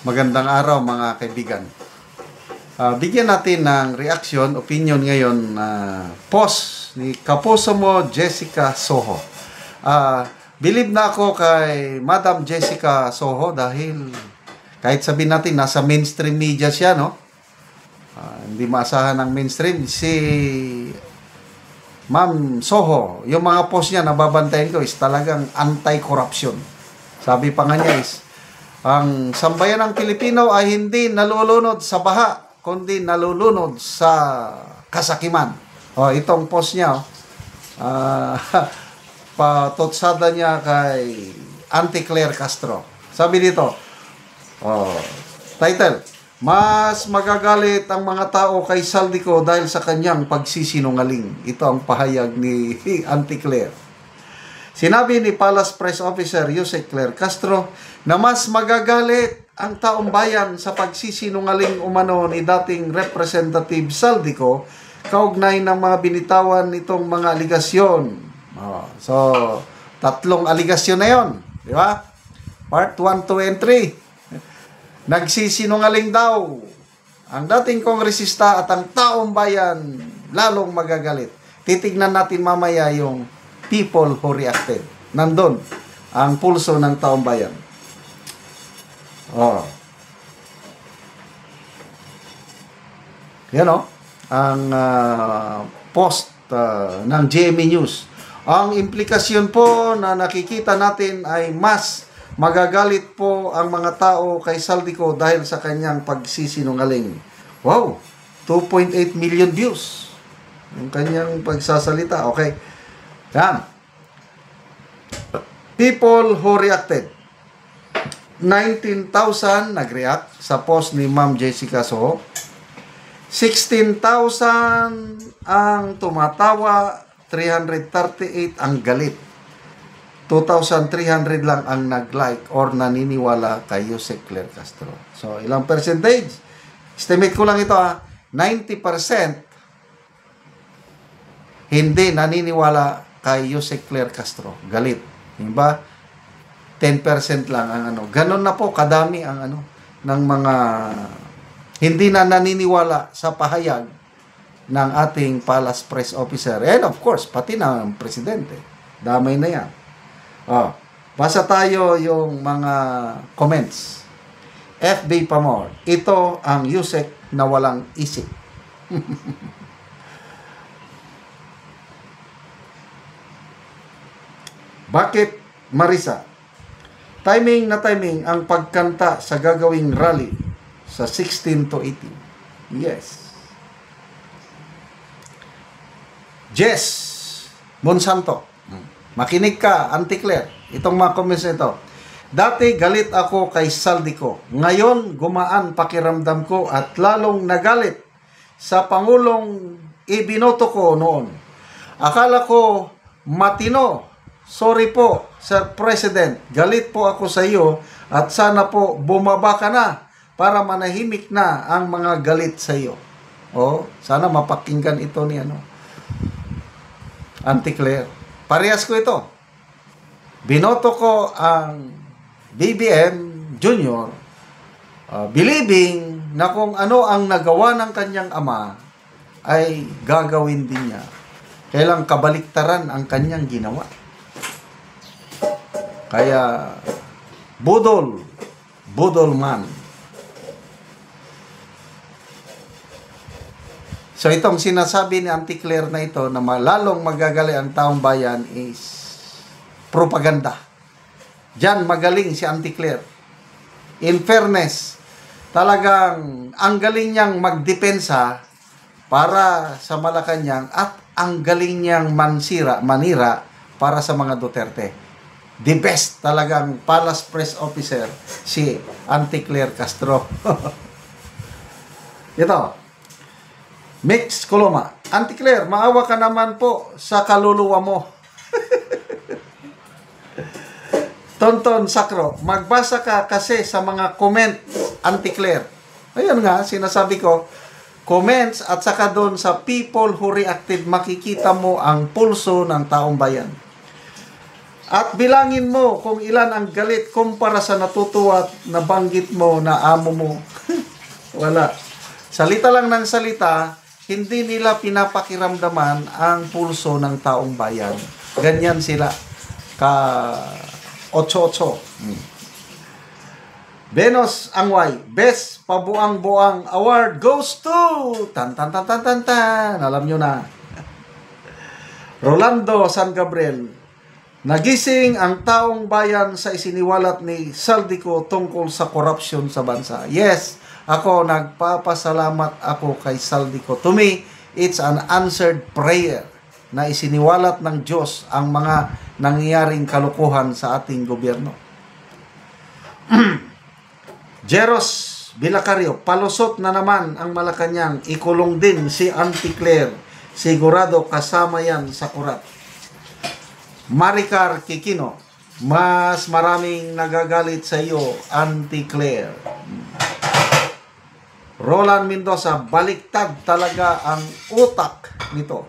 Magandang araw mga kaibigan. Bigyan natin ng reaction, opinion ngayon post ni kapuso mo Jessica Soho. Believe na ako kay Madam Jessica Soho dahil kahit sabihin natin nasa mainstream media siya, no? Hindi maasahan ng mainstream. Si Ma'am Soho, yung mga post niya nababantayan ko is talagang anti-corruption. Sabi pa nga niya is, ang sambayan ng Pilipino ay hindi nalulunod sa baha, kundi nalulunod sa kasakiman. Itong post niya, patutsada niya kay Auntie Claire Castro. Sabi dito, title, mas magagalit ang mga tao kay Saldico dahil sa kanyang pagsisinungaling. Ito ang pahayag ni Auntie Claire. Sinabi ni Palace Press Officer Yusek Claire Castro na mas magagalit ang taong bayan sa pagsisinungaling umano ni dating Representative Saldico kaugnay ng mga binitawan nitong mga aligasyon. So, tatlong aligasyon na yon, di ba? Part 1, 2, and 3. Nagsisinungaling daw ang dating kongresista at ang taong bayan lalong magagalit. Titignan natin mamaya yung people who reacted. Nandun ang pulso ng taong bayan. Yan ang post ng GMA News. Ang implikasyon po na nakikita natin ay mas magagalit po ang mga tao kay Saldico dahil sa kanyang pagsisinungaling. Wow! 2.8 million views yung kanyang pagsasalita. Okay. Yan. People who reacted. 19,000 nag-react sa post ni Ma'am Jessica Soho. 16,000 ang tumatawa, 338 ang galit. 2,300 lang ang nag-like or naniniwala kay Yusek Claire Castro. So, ilang percentage? Estimate ko lang ito 90% hindi naniniwala kay Yusek Claire Castro. Galit. Diba? 10% lang ang Ganon na po kadami ang ng mga hindi na naniniwala sa pahayag ng ating Palace Press Officer. And of course, pati ng presidente. Damay na yan. Basa tayo yung mga comments. FB Pamor, ito ang Yusek na walang isip. Bakit Marisa? Timing na timing ang pagkanta sa gagawing rally sa 16 to 18. Yes. Jess Monsanto. Makinig ka, Auntie Claire. Itong mga comments nito. Dati galit ako kay Saldico. Ngayon gumaan pakiramdam ko at lalong nagalit sa Pangulong ibinoto ko noon. Akala ko matino. Sorry po, Sir President. Galit po ako sa iyo at sana po bumaba ka na para manahimik na ang mga galit sa iyo. Sana mapakinggan ito ni Auntie Claire. Parehas ko ito. Binoto ko ang BBM Jr. Believing na kung ano ang nagawa ng kanyang ama ay gagawin din niya. Kailang kabaliktaran ang kanyang ginawa. Kaya, budol man. So, itong sinasabi ni Auntie Claire na ito na lalong magagali ang taong bayan is propaganda. Diyan magaling si Auntie Claire. In fairness, talagang ang galing niyang magdepensa para sa Malacanang at ang galing niyang manira para sa mga Duterte. The best talagang Palace Press Officer si Auntie Claire Castro. Ito. Mix Coloma. Auntie Claire, maawa ka naman po sa kaluluwa mo. Tonton Sacro, magbasa ka kasi sa mga comments, Auntie Claire. Ayun nga, sinasabi ko, comments at saka doon sa people who reacted, makikita mo ang pulso ng taong bayan. At bilangin mo kung ilan ang galit kumpara sa natutuwa at nabanggit mo na amo mo. Wala. Salita lang ng salita, hindi nila pinapakiramdaman ang pulso ng taong bayan. Ganyan sila. Ka 8-8. Benos Angway, Best Pabuang-Buang Award goes to tan tan tan tan tan tan. Alam nyo na. Rolando San Gabriel, nagising ang taong bayan sa isiniwalat ni Saldico tungkol sa corruption sa bansa. Yes, ako nagpapasalamat ako kay Saldico. To me, it's an answered prayer na isiniwalat ng Diyos ang mga nangyayaring kalokohan sa ating gobyerno. Jeros Bilacario, palusot na naman ang Malacanang, ikulong din si Auntie Claire. Sigurado kasama yan sa kurat. Maricar Kikino, mas maraming nagagalit sa iyo, Auntie Claire. Roland Mendoza, baliktad talaga ang utak nito.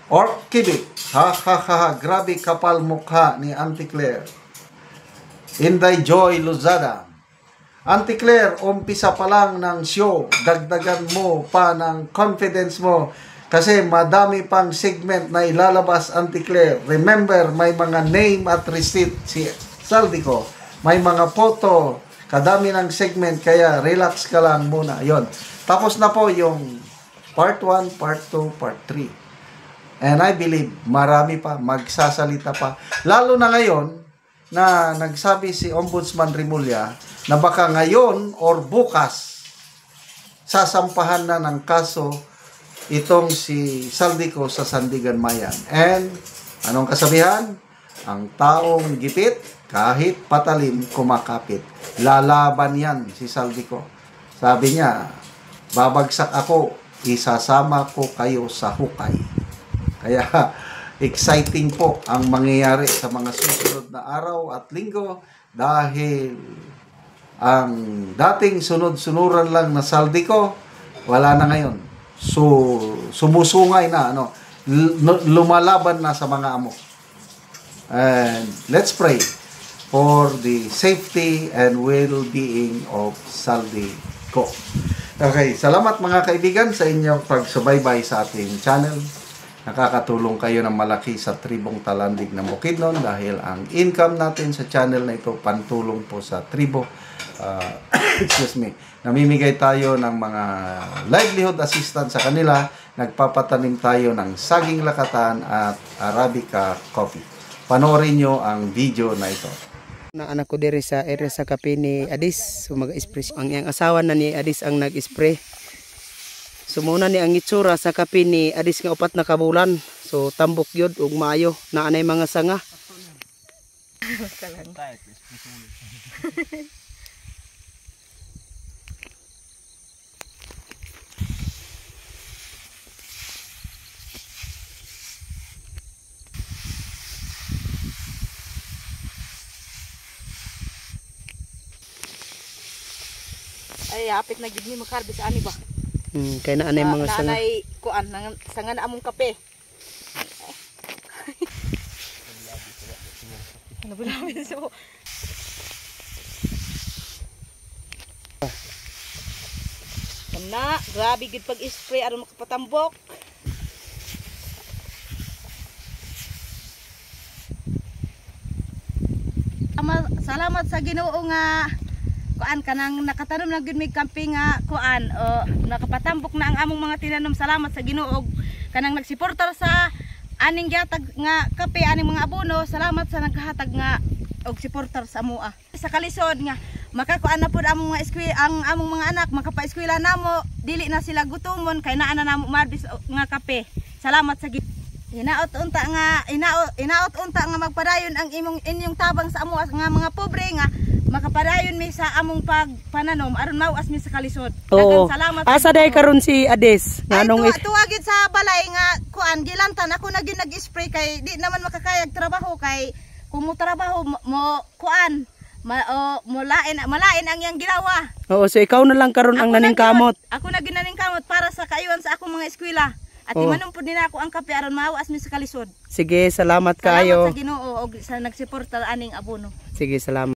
Ork Kibik, ha ha ha ha, grabe kapal mukha ni Auntie Claire. Inday Joy Luzada, Auntie Claire, umpisa pa lang ng show, dagdagan mo pa ng confidence mo kasi madami pang segment na ilalabas, Auntie Claire. Remember, may mga name at receipt si Saldico, may mga photo, kadami ng segment, kaya relax ka lang muna. Yon. Tapos na po yung part 1, part 2, part 3. And I believe marami pa, magsasalita pa. Lalo na ngayon na nagsabi si Ombudsman Rimulya na baka ngayon or bukas sasampahan na ng kaso itong si Saldico sa Sandigan Mayan. And anong kasabihan? Ang taong gipit kahit patalim kumakapit. Lalaban yan si Saldico. Sabi niya, babagsak ako, isasama ko kayo sa hukay. Kaya exciting po ang mangyayari sa mga susunod na araw at linggo dahil ang dating sunod-sunuran lang na Saldico, wala na ngayon. So, sumusungay na, lumalaban na sa mga amo. And let's pray for the safety and well-being of Saldico. Okay, salamat mga kaibigan sa inyong pagsubaybay sa ating channel. Nakakatulong kayo ng malaki sa tribong Talandig ng Bukidnon dahil ang income natin sa channel na ito pantulong po sa tribo. Excuse me. Namimigay tayo ng mga livelihood assistance sa kanila. Nagpapatanim tayo ng saging lakatan at Arabica coffee. Panoorin nyo ang video na ito. Na anak ko diri sa area sa kape ni Adis, so mag-spray. Ang iyang asawa na ni Adis ang nag-spray. So muna ni ang itsura sa kape ni Adis nga 4 na kabulan. So tambok yun ug maayo na anay mga sanga. Ay, apit na gid ni makarbis ani ba? Kaya na anay mga sanga. Nanay kuan nang sanga na among kape. Labi-labi so. Kana, grabe gid pag-spray aron makapatambok. Salamat sa Ginoo nga kuan kanang nakatanom na gyud mig camping nga kuan nakapatambok na ang among mga tinanom. Salamat sa Ginoo kanang nagsuportar sa aning gihatag nga kape aning mga abono. Salamat sa naghatag nga og suportar sa amoa sa kalisod nga makakuan na pud among mga ang among mga anak makapa-eskwela namo, dili na sila gutomon kay naa na namo marbis nga kape. Salamat sa Ginoo. Inaot unta nga magpadayon ang inyong tabang sa amo nga mga pobre nga makapadayon mi sa among pagpananom aron mauas mi sa kalisod. Oo. Salamat. Asa day karon si Ades? Nganong tuwagid sa balay nga kuan gilantan ako na gyud nag-spray kay di naman makakayag trabaho kay kung mo trabaho mo kuan malain ang iyang ginawa. Oo, so ikaw na lang karon ang naningkamot. Ako na ginaningkamot para sa kaayuan sa akong mga eskwela. At Oh. imanon po din ako ang kape aron maawas mi sa kalisod. Sige, salamat Salamat kaayo. sa Ginoo og sa nagsuporta aning abono. Sige, salamat.